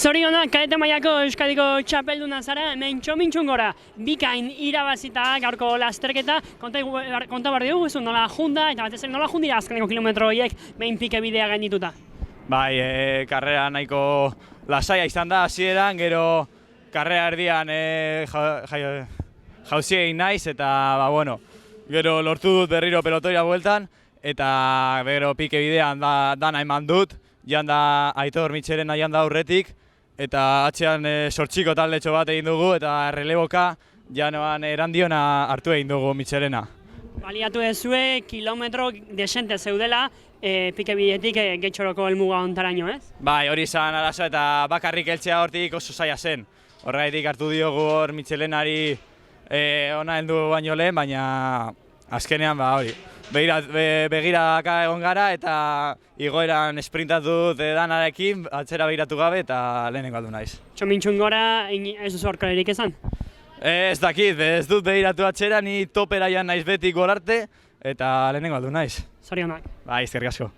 Zorionak, kadete mailako Euskadiko txapelduna zara, hemen txomintxun gora, bikain irabazita gaurko lasterketa, konta behar dugu, nola junda, eta batez ere nola jundira azkeneko kilometro horiek behin pike bidea gaindituta. Bai, karrera nahiko lasaia izan da hasieran, gero karrera erdian jauzi egin naiz, eta gero lortu dut berriro pelotoira bueltan, eta gero pike bidean dana eman dut, janda Aitor Mitxelena janda aurretik, eta atzean sortxiko taldetxo bat egin dugu, eta releboka janoan erandiona hartu egin dugu Mitxelena. Baliatu dezue, kilometro desente zeudela, pike bidetik getxoroko helmuga ontaraino, ez? Bai, hori izan arazoa eta bakarrik heltzea hortik oso zaila zen. Horregatik hartu diogu hor Mitxelenari ona heldu baino lehen, baina azkenean hori. Begiraka egon gara eta igoeran esprintatu danarekin, atzera begiratu gabe eta lehenengo aldu naiz. Txomintxun gora, ez duzu aurkalerik esan? Ez dakit, ez dut begiratu atzera, ni topera jan naiz beti gol arte eta lehenengo aldu naiz. Zorionak. Bai, eskerrik asko.